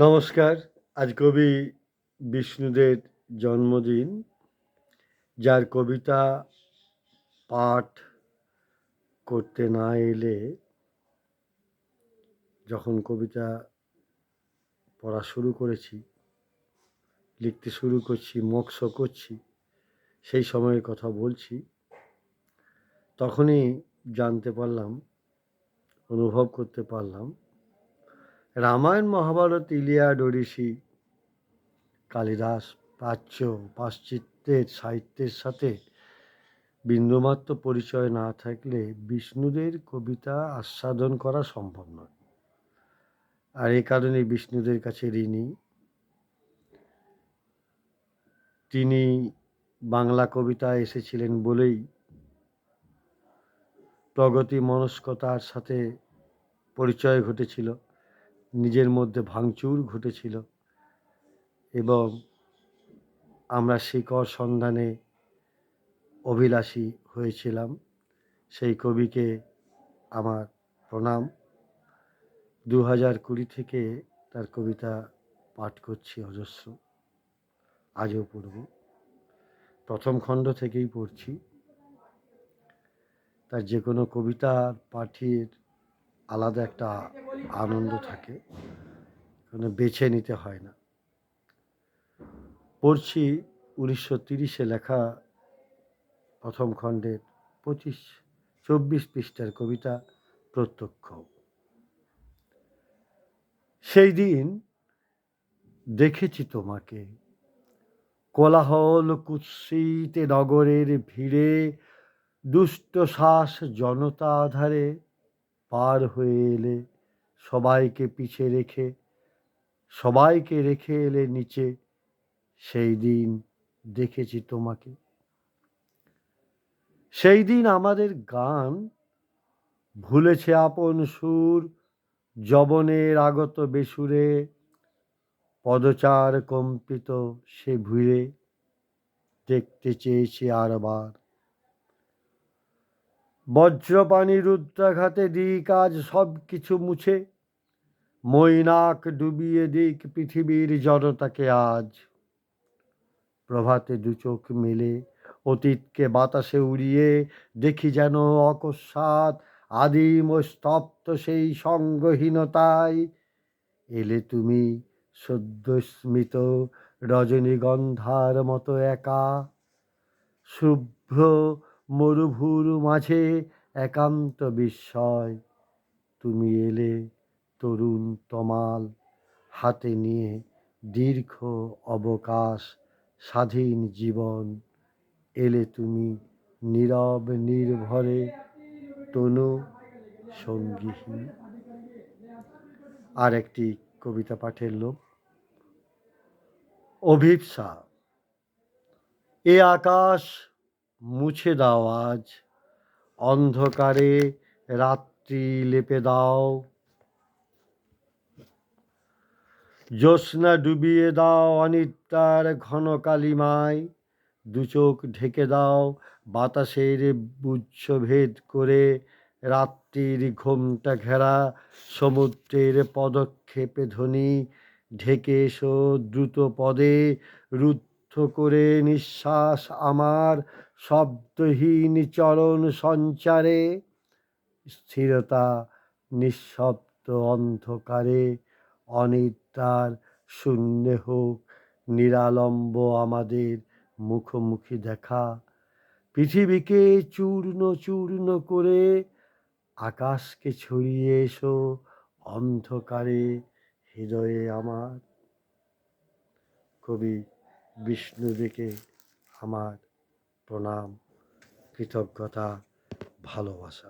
নমস্কার। আজ কবি বিষ্ণুদের জন্মদিন। যার কবিতা পাঠ করতে না এলে যখন কবিতা পড়া শুরু করেছি, লিখতে শুরু করছি, মোক্ষ করছি, সেই সময়ের কথা বলছি। তখনই জানতে পারলাম, অনুভব করতে পারলাম, রামায়ণ, মহাভারত, ইলিয়াড, ওডিসি, কালিদাস, প্রাচ্য, পাশ্চাত্যের সাহিত্যের সাথে বিন্দুমাত্র পরিচয় না থাকলে বিষ্ণুদের কবিতা আস্বাদন করা সম্ভব নয়। আর এ কারণে বিষ্ণুদের কাছে ঋণী। তিনি বাংলা কবিতায় এসেছিলেন বলেই প্রগতি মনস্কতার সাথে পরিচয় ঘটেছিল, নিজের মধ্যে ভাঙচুর ঘটেছিল এবং আমরা শিকড় সন্ধানে অভিলাষী হয়েছিলাম। সেই কবিকে আমার প্রণাম। 2020 থেকে তার কবিতা পাঠ করছি অজস্র, আজও পড়ব। প্রথম খণ্ড থেকেই পড়ছি। তার যে কোনো কবিতা পাঠের আলাদা একটা আনন্দ থাকে, কোনো বেছে নিতে হয় না। পড়ছি 1930-এ লেখা প্রথম খণ্ডের 24 পৃষ্ঠার কবিতা প্রত্যক্ষ। সেই দিন দেখেছি তোমাকে, কোলাহল কুৎসিতে নগরের ভিড়ে, দুষ্ট শ্বাস জনতা আধারে পার হয়ে এলে, সবাইকে রেখে এলে নিচে। সেই দিন দেখেছি তোমাকে। সেই দিন আমাদের গান ভুলেছে আপন সুর, যবনের আগত বেসুরে, পদচার কম্পিত সে ভিড়ে, দেখতে চেয়েছি আরবার। বজ্রপানি রুদ্রাঘাতে দিক আজ সব কিছু মুছে, মৈনাক ডুবিয়ে দিক পৃথিবীর জনতাকে আজ। প্রভাতে দু চোখ মেলে অতীতকে বাতাসে উড়িয়ে দেখি যেন অকস্মাৎ আদিম ও স্তব্ধ সেই সঙ্গহীনতায় এলে তুমি, সদ্য স্মিত রজনীগন্ধার মতো একা, শুভ্র মরুভূর মাঝে একান্ত বিস্ময়। তুমি এলে তরুণ তমাল হাতে নিয়ে, দীর্ঘ অবকাশ, স্বাধীন জীবন। এলে তুমি নীরব নির্ভরে, তনু সঙ্গীহীন। আর একটি কবিতা পাঠের লোক, অভিপ্সা। এ আকাশ মুছে দাও আজ, অন্ধকারে রাত্রি লেপে দাও, জ্যোৎস্না ডুবিয়ে দাও অনিদ্রার ঘন কালিমায়, দু চোখ ঢেকে দাও বাতাসের বুঝ ভেদ করে, রাত্রির ঘোমটা ঘেরা সমুদ্রের পদক্ষেপে ধ্বনি, ঢেকে এসো দ্রুত পদে, রুদ্ধ করে নিঃশ্বাস আমার, শব্দহীন চরণ সঞ্চারে, স্থিরতা নিঃশব্দ অন্ধকারে, অনিদ্রার শূন্যে হোক নিরালম্ব আমাদের মুখোমুখি দেখা। পৃথিবীকে চূর্ণ চূর্ণ করে আকাশকে ছড়িয়ে এসো অন্ধকারে হৃদয়ে আমার। কবি বিষ্ণুদেকে আমার প্রণাম, কৃতজ্ঞতা, ভালোবাসা।